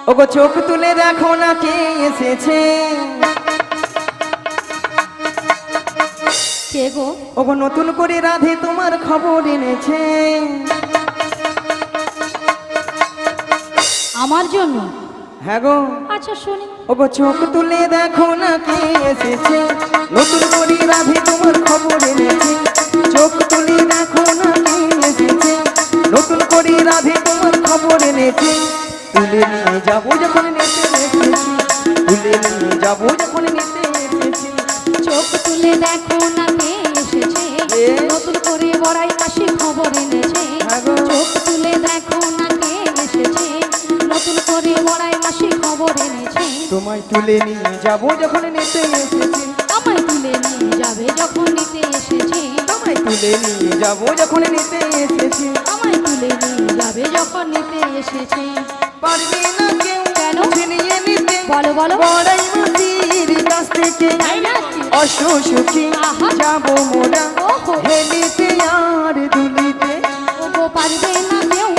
ওগো চোখ তুলে দেখো না কে এসেছে। কে গো? ওগো নতুন করে রাধে তোমার খবর এনেছে। আমার জন্য? হ্যাঁ গো। আচ্ছা শুনি। ওগো চোখ তুলে দেখো না কে এসেছে, নতুন করে রাধে তোমার খবর এনেছে। চোখ তুলে দেখো না কে এসেছে, নতুন করে রাধে তোমার খবর এনেছে। তুলে নিয়ে যাবো যখন নিতে এসেছি, তুলে নিয়ে যাবো যখন নিতে এসেছি। চোখ তুলে দেখো না কে এসেছে, নতুন করে বড়াই মাসি খবর এনেছে। চোখ তুলে দেখো না কে এসেছে, নতুন করে বড়াই মাসি খবর এনেছে। তোমায় তুলে নিয়ে যাবো যখন নিতে এসেছি, আমায় তুলে নিয়ে যাবে যখন নিতে এসেছে। তোমায় তুলে নিয়ে যাবো যখন নিতে এসেছি। আমায় তুলে নিয়ে যাবে যখন নিতে এসেছে। পারবি না কেউ কেন? ছিনিয়ে নিতে বলো বলো। বড়াই মাসির কাছ থেকে অসুখী যাবো মোরা হেলিতে আর দুলিতে। ওগো পারবে না কেউ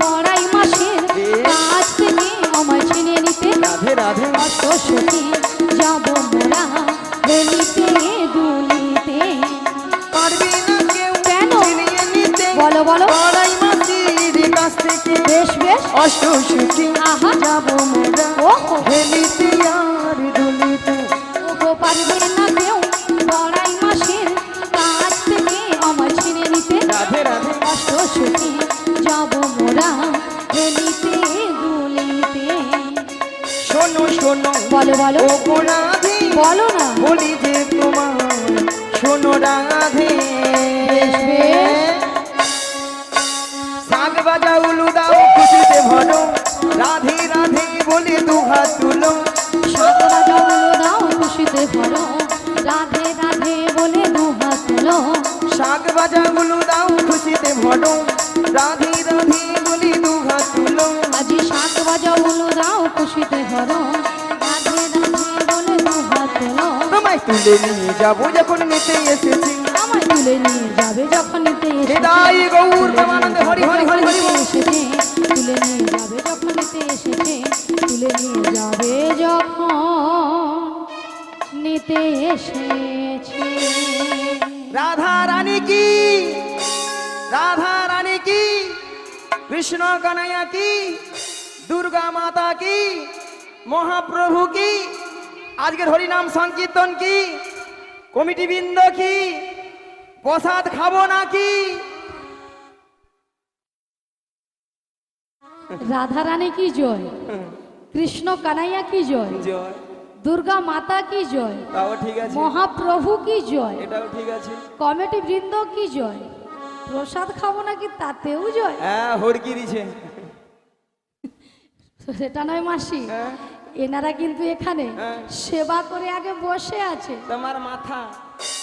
বড়াই মাসের কাছ থেকে আমায় ছিনিয়ে নিতে। রাধে রাধে অসুখী যাবো মোরা হেলিতে দুলিতে। পারবি না কেউ কেন? ছিনিয়ে নিতে বলো বলো। বড়াই মাসির কাছ থেকে বেশ বেশ। অসুখী যাবো মোরা হেলিতে আর দুলিতে। ওগো পারবে না কেউ বড়াই মাসের কাছ থেকে আমায় ছিনিয়ে নিতে। রাধে রাধে অসুখী যাবো মোরা হেলিতে দুলিতে। শোনো শোনো বলো বলো। ও রাধে বলো না। বলি যে তোমার শোনো রাধে। বেশ বেশ। শাক বাজা উলু দাও খুশিতে ভরো, রাধে রাধে বলে দু হাত তুলো। শাক বাজা উলু দাও খুশিতে ভরো, রাধে রাধে বলে দু হাত তোলো। শাক বাজা উলু দাও খুশিতে ভরো, রাধে রাধে বলে দু হাত তুলো। আজি শাক বাজা উলু দাও খুশিতে ভরো, রাধে রাধে বলে দু হাত তোলো। তোমায় তুলে নিয়ে যাবো যখন নিতে এসেছি। আমায় তুলে নিয়ে যাবে যখন নিতে এসেছে। হৃদয় গৌর প্রেমানন্দে হরি হরি হরি হরি বল। এসেছে তুলে নিয়ে যাবে যখন নিতে এসেছে। তুলে নিয়ে যাবে যখন নিতে এসেছে। রাধা রানী কি, রাধা রানী কি, কৃষ্ণ কানাইয়া কি, দুর্গা মাতা কি, মহাপ্রভু কি, আজকের হরিনাম সংকীর্তন কি, কমিটি বৃন্দ কি, প্রসাদ খাবো নাকি? রাধা রানী কি জয়, কৃষ্ণ কানাইয়া কি জয়, জয়, দুর্গা মাতা কি জয়, তাও ঠিক আছে, মহাপ্রভু কি জয়, এটাও ঠিক আছে। কমিটি বৃন্দ কি জয়, প্রসাদ খাবো নাকি তাতেও জয়। হ্যাঁ হড়কি দিছে। সেটা নয় মাসি, হ্যাঁ, এনারা কিন্তু এখানে হ্যাঁ। সেবা করে আগে বসে আছে। তোমার মাথা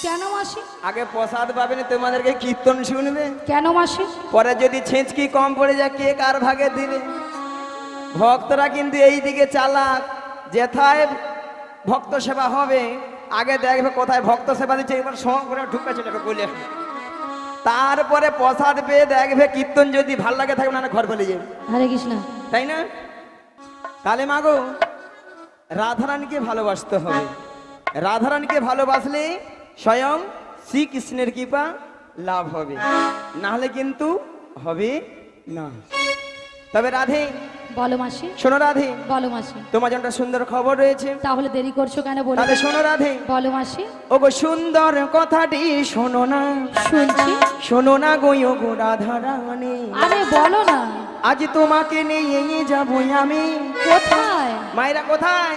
কেন মাসি? আগে প্রসাদ পাবে না, তোমাদেরকে কীর্তন শুনবে, কেন মাসি? পরে যদি ছেঁচকি কম পড়ে যায় কে কার ভাগে দিবে। ভক্তরা কিন্তু এই দিকে চালাক, যেথায় ভক্ত সেবা হবে আগে দেখবে কোথায় ভক্ত সেবা দিচ্ছে, এবার সং করে ঢুকে চলে যাবে বলে, তারপরে প্রসাদ পেয়ে দেখবে কীর্তন যদি ভাল লাগে থাকবে না ঘর ফেলে যাবে, হরে কৃষ্ণ। তাই না? তাহলে মাগো রাধারানীকে ভালোবাসতে হবে। রাধারানীকে ভালোবাসলে স্বয়ং শ্রীকৃষ্ণের কৃপা লাভ হবে, না হলে কিন্তু হবে না। তবে রাধে, বলো মাসি। শোনো রাধে, বলো মাসি। তোমার জন্য একটা সুন্দর খবর রয়েছে। তাহলে দেরি করছো কেন বলো? তাহলে শোনো রাধে। বলো মাসি। ওগো সুন্দর কথাটি শোনো না, শুনছি। শোনো না গো গো রাধারানী, আরে বলো না। আজ তোমাকে নিয়ে যাবো আমি। কোথায়? মায়েরা কোথায়?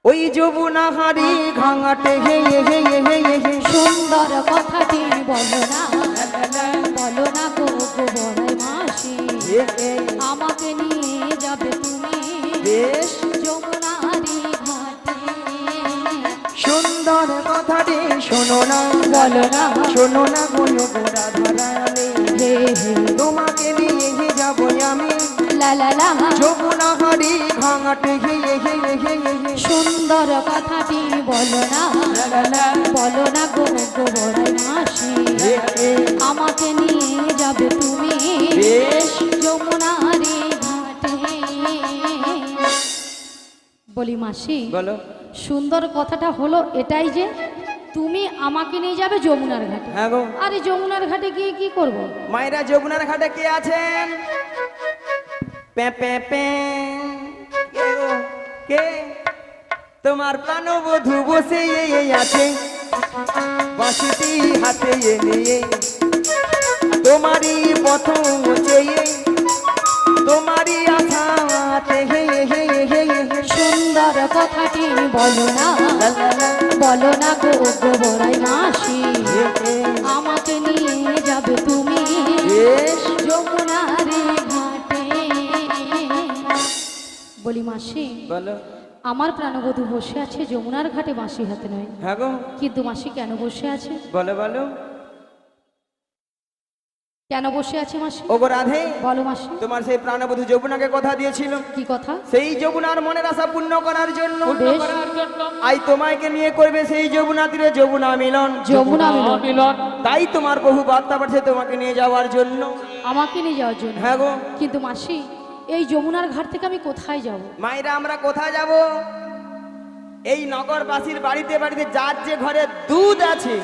ওই যমুনা হারি ঘাঙাটে হে হে হে হে হে হে। সুন্দর কথাটি বলো না, বলো না গো গো বড়াই মাসি, হে হে। আমাকে নিয়ে যাবে তুমি বেশ যমুনারি ঘাটে। সুন্দর কথাটি শোনো না, বলো না। শোনো না গো গো রাধারানী, হে হে তোমাকে নিয়ে যাবো আমি। লা লা লা। যমুনা হারি ঘাঙাটে হে হে হে হে হে হে। সুন্দর কথাটি বলো না, বলো না গো গো বড়াই মাসি, হে হে। আমাকে নিয়ে যাবে তুমি বেশ যমুনারি ঘাটে। বলি মাসি, বলো। সুন্দর কথাটা হলো এটাই যে তুমি আমাকে নিয়ে যাবে যমুনার ঘাটে। হ্যাঁ গো। আর এই যমুনার ঘাটে গিয়ে কি করব? মায়েরা যমুনার ঘাটে কে আছেন? পে পে পে। কে গো? কে? তোমার প্রাণবধূ বসে এই আছে বাঁশিটি হাতে নিয়ে, তোমারই প্রথম চেয়ে, তোমারই আশাতে হে হে হে হে। সুন্দর কথাটি বলো না, বলো না গো গো বড়াই মাসি, আমাকে নিয়ে যাবে তুমি যমুনার ঘাটে। বলি মাসি, বলো। আমার প্রাণবধূ বসে আছে যমুনার ঘাটে বাঁশি হাতে নয়, হ্যাঁ গো। কিন্তু মাসি কেন বসে আছে? বলো বলো। কেন বসে আছে মাসি? ওগো রাধে, বলো মাসি। তোমার সেই প্রাণবধূ যমুনাকে কথা দিয়েছিল, কি কথা? সেই যমুনার মনের আশা পূর্ণ করার জন্য বেশ। আই তোমাকে নিয়ে করবে সেই যমুনা তীরে যমুনা মিলন। যমুনা মিলন। তাই তোমার বহু বার্তা পাঠিয়ে তোমাকে নিয়ে যাওয়ার জন্য। আমাকে নিয়ে যাওয়ার জন্য? হ্যাঁ গো। কিন্তু মাসি, এই যমুনার ঘাট থেকে আমি কোথায় যাব? মায়েরা আমরা কোথায় যাব? এই নগরবাসীর বাড়িতে বাড়িতে যার যে ঘরে দুধ আছে,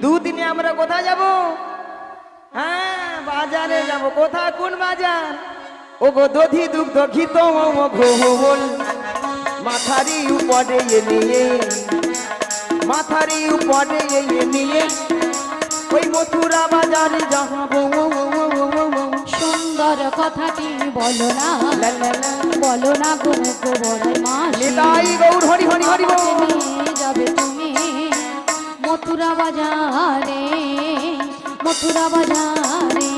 দুধ নিয়ে আমরা কোথায় যাব? হ্যাঁ, বাজারে যাব। কোথায়? কোন বাজার? ও গো দধি দুগ্ধ ঘিত ঘোল, মাথারি উপরে নিয়ে, মাথারি উপরে নিয়ে ওই মথুরা বাজারে যাবো। সুন্দর কথাটি বলো না, বলো না গো গো বড়াই মাসি, নিতাই গৌর হরি হরি হরি বল। আমাকে নিয়ে যাবে তুমি মথুরা বাজারে, মথুরা বাজারে,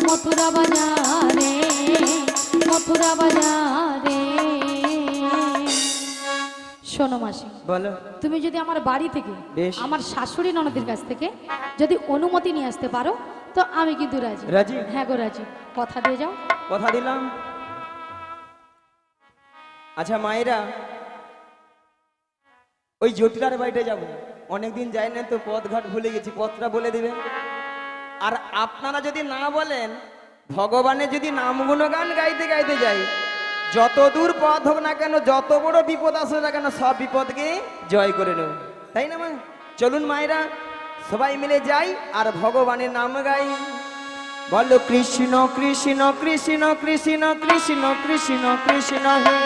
মথুরা বাজারে, মথুরা বাজারে। শোনো মাসি, বলো। তুমি যদি আমার বাড়ি থেকে, বেশ। আমার শাশুড়ি ননদের কাছ থেকে যদি অনুমতি নিয়ে আসতে পারো তো আমি কিন্তু রাজি। রাজি? হ্যাঁ গো রাজি। কথা দিয়ে যাও। কথা দিলাম। আচ্ছা মায়েরা, ওই জটিলার বাড়িতে যাব। অনেকদিন যাই না তো, পথঘাট ভুলে গেছি, পথটা বলে দিবেন। আর আপনারা যদি না বলেন, ভগবানের যদি নাম গুণগান গাইতে গাইতে যাই, যত দূর পথ হোক না কেন, যত বড় বিপদ আসে না কেন, সব বিপদকে জয় করে নেব। তাই না মা? চলুন মায়েরা সবাই মিলে যাই আর ভগবানের নাম গাই। বলো কৃষ্ণ কৃষ্ণ কৃষ্ণ কৃষ্ণ কৃষ্ণ কৃষ্ণ কৃষ্ণ হে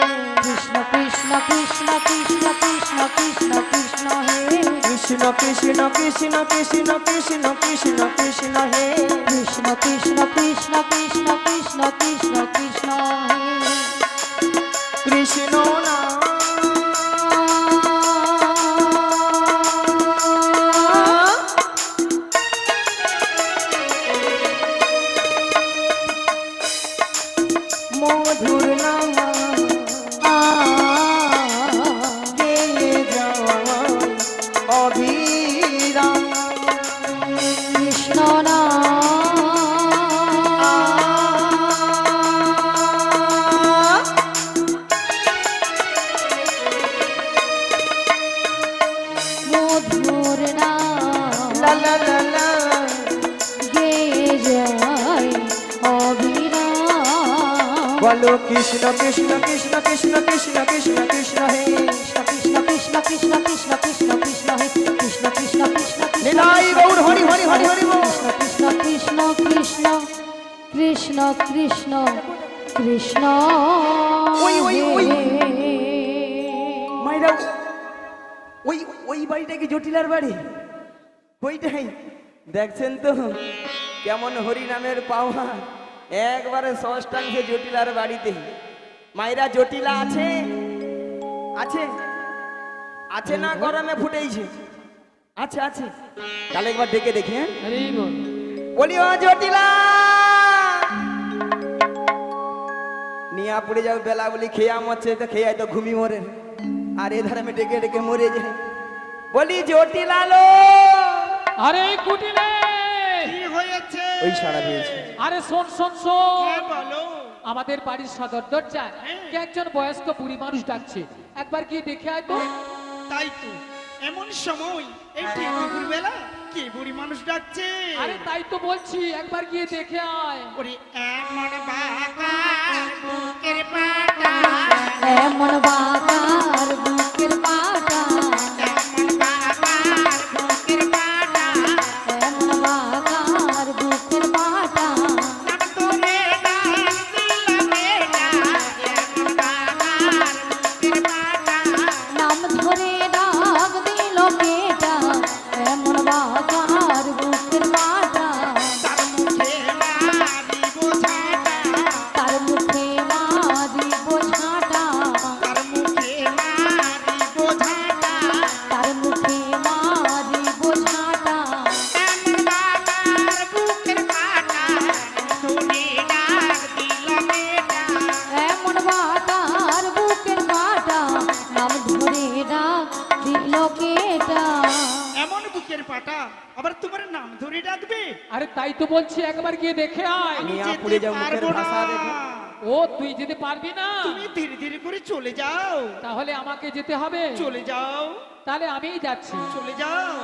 কৃষ্ণ কৃষ্ণ কৃষ্ণ কৃষ্ণ কৃষ্ণ কৃষ্ণ কৃষ্ণ হে, কৃষ্ণ কৃষ্ণ কৃষ্ণ কৃষ্ণ কৃষ্ণ কৃষ্ণ কৃষ্ণ হে কৃষ্ণ কৃষ্ণ কৃষ্ণ কৃষ্ণ কৃষ্ণ কৃষ্ণ কৃষ্ণ হে। কৃষ্ণ না মধুর নাম গেয়ে যাওয়া অভিরাম কৃষ্ণ না মধুর না লা লা লা লা গেয়ে যায় অবিরাম। বলো কৃষ্ণ কৃষ্ণ কৃষ্ণ কৃষ্ণ কৃষ্ণ কৃষ্ণ কৃষ্ণ হে কৃষ্ণ কৃষ্ণ কৃষ্ণ কৃষ্ণ কৃষ্ণ কৃষ্ণ হে, কৃষ্ণ কৃষ্ণ কৃষ্ণ কৃষ্ণ লীলাই গৌর হরি হরি হরি হরি বল। কৃষ্ণ কৃষ্ণ কৃষ্ণ কৃষ্ণ কৃষ্ণ কৃষ্ণ ওই, ওই, ওই। হে। মাইরা ওই ওই বাড়িটা কি জটিলার বাড়ি? ওইটাই দেখছেন তো কেমন হরি নামের পাওয়া, একবারে ষষ্ঠাংশে জটিলার বাড়িতে। মাইরা জটিলা আছে আছে আছে না গরমে ফুটেইছে? আছে আছে, তাহলে একবার ডেকে দেখি। হ্যাঁ বলি ও জটিলা, নিয়া পড়ে যাও বেলা বলি খেয়া মরছে, তো খেয়াই তো ঘুমি মরে, আর এধারে আমি ডেকে ডেকে মরে যাই। বলি জটিলালো, আরে কুটিলে কি হয়েছে? ওই সাড়া পেয়েছে। আরে শোন শোন শোন, হ্যাঁ, বলো। আমাদের বাড়ির সদর দরজায় কে একজন বয়স্ক বুড়ি মানুষ ডাকছে, একবার গিয়ে দেখে আয় তো। তাই তো, এমন সময় এই ঠিক দুপুর বেলা কে বুড়ি মানুষ ডাকছে? আরে তাই তো বলছি, একবার গিয়ে দেখে আয়। ওরে এমন বাগান বুকের পাটা, এমন বা আমার বাটার বুকের বাটা নাম ধরে ডাক দিল কেটা এমন বুকের পাটা আবার তোমার নাম ধরে ডাকবে? আরে তাই তো বলছি একবার গিয়ে দেখে আয়। আমি মিয়া যেতে পুড়ে যাও, মুখের পারবো না। ভাষা দেখো। ও তুই যেতে পারবি না? তুমি ধীরে ধীরে করে চলে যাও, তাহলে আমাকে যেতে হবে। চলে যাও, তাহলে আমিই যাচ্ছি। চলে যাও।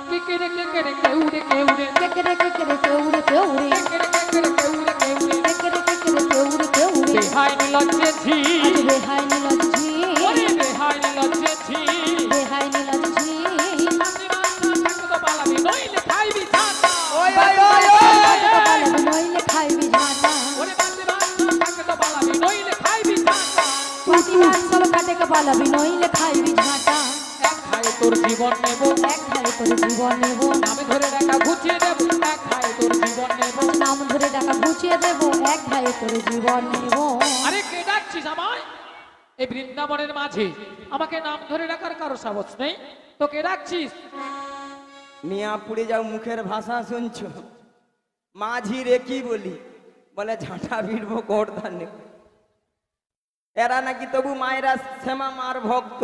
কেকেরে কেকেরে কেউরে কেউরে কেকেরে কেকেরে কেউরে কেউরে কেকেরে কেকেরে কেউরে কেউরে কেকেরে কেকেরে কেউরে কেউরে বেহাই নিলজ্জে ঝি আজ বেহাই নীলজি ওরে বেহাই নিলজ্জে ঝি বেহাই নীলজি আমি মাথা থাকতো পালাবি নইলে খাইবি ঝাঁটা। ওই ওই ওই ওই নইলে খাইবি ঝাঁটা ওরে বাজে মাথা থাকতো পালাবি নইলে খাইবি ঝাঁটা। পাতি মাছ সব কাটে কপালাবি নইলে খাইবি ঝাঁটা এক খাই তোর জীবন নেব, এক খাই তোর জীবন নেব নামে ধরে টাকা ঘুচিয়ে দেব। এক খাই তোর জীবন নেব। নাম ধরে টাকা বুঝিয়ে দেব এক খাই তোর জীবন নেব আরে কে ডাকছিস আমায়? এই বৃন্দাবনের মাঝে আমাকে নাম ধরে ডাকার কারো সাহস নেই, তো কে ডাকছিস? মিয়া পুড়ে যাও, মুখের ভাষা শুনছো? মাঝি রে কি বলি, বলে ঝাঁটা ভিড়বো গোর্ধন নেব। এরা নাকি তবু মায়েরা শ্যামা মার ভক্ত।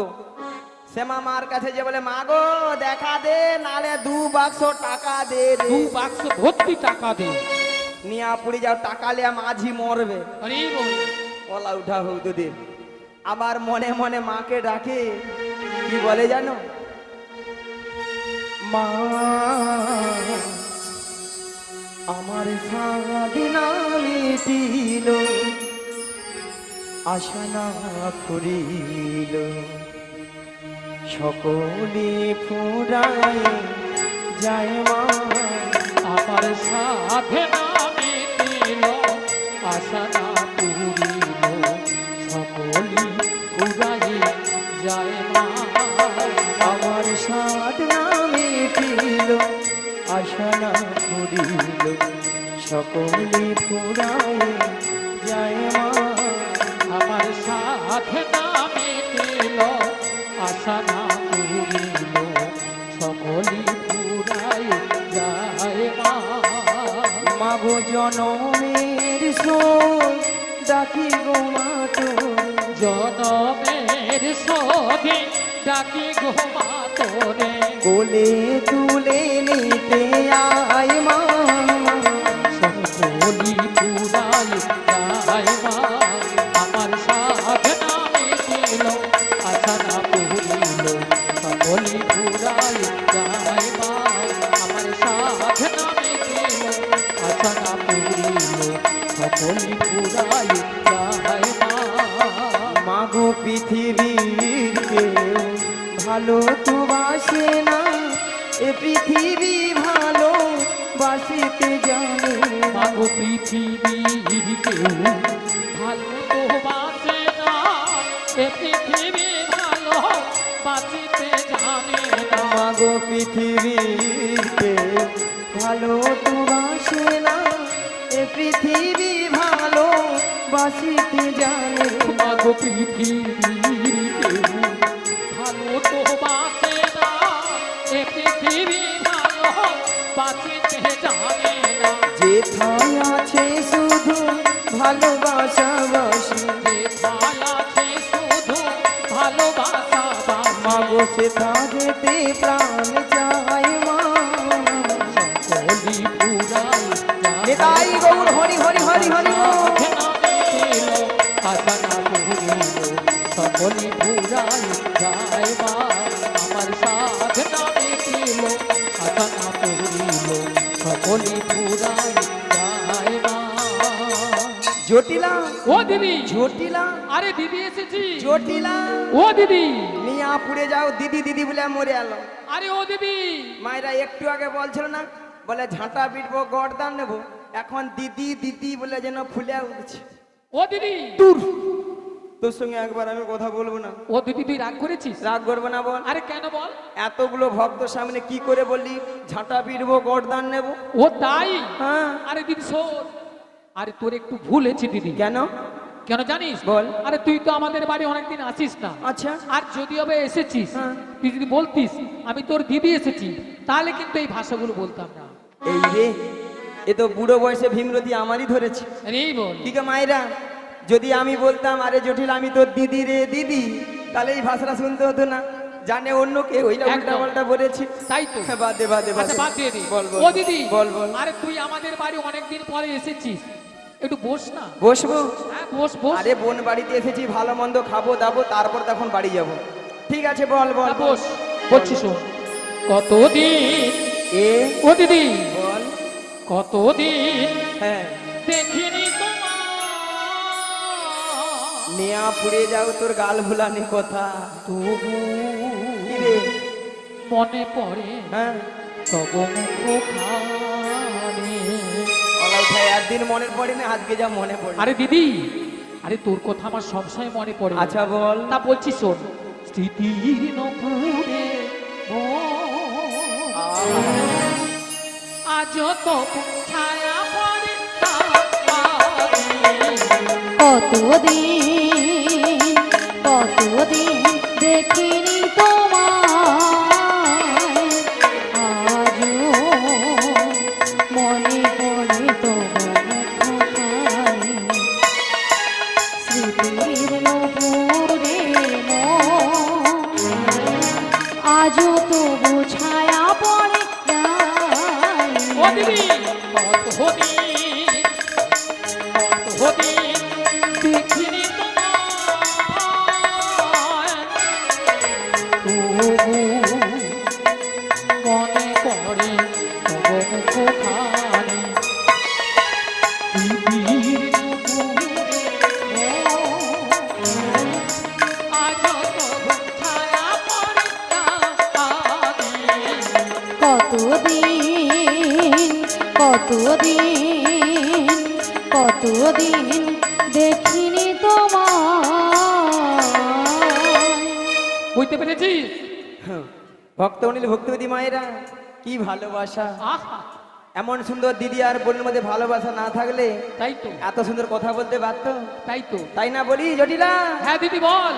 শ্যামা মার কাছে যে বলে, মা গো দেখা দে, নালে 2 বাক্স টাকা দে রে। 2 বাক্স ভর্তি টাকা দে। মিয়া পুড়ে যাও, টাকা লিয়া মাঝি মরবে। আরে বল, ওলা উঠা হোক তোদের। আবার মনে মনে মাকে ডাকে, কি বলে জানো? মা আমার সাদিনা মিটিল, আশা না করিল, সকলে ফুরায় যায় মা। আমার সাথে নামে দিল, আশা না পুরিল, সকলি উড়াই যায় মা। আমার সাধনা মিটিল, আশা না করিল, সকলে ফুরায় যায় মা। আমার সাথে নামে দিল, আশা না পুরিল, সকলি উড়াই যায় মা। মাগো জনমের সোই ডাকি গো মা তোরে, জনমের সধি ডাকি গোমা তোরে। কোলে তুলে নিতে আয় মা। সকলি পুরাই যায় মা। আমার সাধনা মিটিল, আশা না পুরিল, সকলি পুরাই যায় মা। আমার সাধনা মিটিল, আশা না পুরিল, সকলি পুরাই যায় মা। মাগো পৃথিবীর কেউ ভালো তো বাসে না, এ পৃথিবী ভালো বাসিতে জানে না। মাগো পৃথিবীর কেউ ভালো তো বাঁচে না, এ পৃথিবী ভালো বাঁচিতে জানে না। মাগো পৃথিবীর কেউ ভালো তো বাসে না, এ পৃথিবী ভালো বাসিতে জানে না। মাগো পৃথিবীর কেউ ভালো তো বাঁচে না, এ পৃথিবী ভালো বাঁচিতে জানে না। যেথায় আছে শুধু ভালোবাসা বাসি, যেথায় আছে শুধু ভালোবাসা বাসি। মাগো সেথা যেতে প্রাণ চায় মা। সকলি পুরাই নিতাই গৌর হরি হরি হরি হরি বল। সকলি পুরাই যায় মা। আমার সাধনা মিটিল, আশা না পুরিল, সকলি পুরাই যায় মা। জটিলা ও দিদি, জটিলা আরে দিদি এসেছি। জটিলা ও দিদি, মিয়া পুড়ে যাও, দিদি দিদি বলে মরে এলো। আরে ও দিদি, মায়েরা একটু আগে বলছিল না, বলে ঝাঁটা পিটবো গর্দান নেবো, এখন দিদি দিদি বলে যেন ফুলে উঠছে। ও দিদি, তোর সঙ্গে একবার আমি কথা বলবো না? ও দিদি তুই রাগ করেছিস? রাগ করবো না বল। আরে কেন বল? এতগুলো ভক্ত সামনে কি করে বললি ঝাঁটা পিটবো গর্দান নেবো? ও তাই? হ্যাঁ। আরে দিদি শোন, আরে তোর একটু ভুল হয়েছে দিদি। কেন? কেন জানিস? বল। আরে তুই তো আমাদের বাড়ি অনেকদিন আসিস না। আচ্ছা। আর যদি হবে এসেছিস, হ্যাঁ। তুই যদি বলতিস আমি তোর দিদি এসেছি, তাহলে কিন্তু এই ভাষাগুলো বলতাম না। এই রে, এ তো বুড়ো বয়সে ভীমরতি আমারই ধরেছে। এই বল। ঠিক আছে মায়েরা, যদি আমি বলতাম আরে জটিল আমি তোর দিদি রে দিদি, তাহলে এই ভাষাটা শুনতে হতো না। জানে অন্য কেউ ওইটা উল্টা একদম। পাল্টা বলেছি। তাই তো। বাদে বাদে আচ্ছা বাদ দিয়ে দি। বল বল ও দিদি, বল বল। আরে তুই আমাদের বাড়ি অনেকদিন পরে এসেছিস, একটু বস না। বসবো? হ্যাঁ বস বস। আরে বোন বাড়িতে এসেছি, ভালো মন্দ খাবো দাবো, তারপর তখন বাড়ি যাব। ঠিক আছে বল বল তা বল। বস, বলছি শোন। কতদিন এ ও দিদি, বল। কতদিন হ্যাঁ, দেখিনি তোমার। নেয়া পুড়ে যাও তোর গাল ভুলানি কথা। তবু কি রে? মনে পড়ে হ্যাঁ, তব মুখখানি। অলাই ভাই একদিন মনে পড়ে না, আজকে যা মনে পড়ে। আরে দিদি, আরে তোর কথা আমার সবসময় মনে পড়ে। আচ্ছা বল। তা বলছি শোন। স্মৃতির নপুরে আজ তো ছায়া পড়ে কতদিন কতদিন দেখিনি তোমায়, আজও মনে পড়ে তোমার মুখখানি। স্মৃতির নপুরে আজও তবু ছায়া পড়ে ও দিদি। কতদিন কতদিন দেখিনি তোমায়, তবু মনে পড়ে তব মুখখানি। দিদির নপুরে আজও তবু ছায়া পড়ে কতদিন কতদিন কতদিন দেখিনি তোমায়। বুঝতে পেরেছিস? ভক্ত অনিল ভক্তিবতী মায়েরা, কি ভালোবাসা! আহা, এমন সুন্দর দিদি আর বোনের মধ্যে ভালোবাসা না থাকলে তাই তো, এত সুন্দর কথা বলতে পারতো? তাই তো। তাই না বলি জটিলা? হ্যাঁ দিদি বল।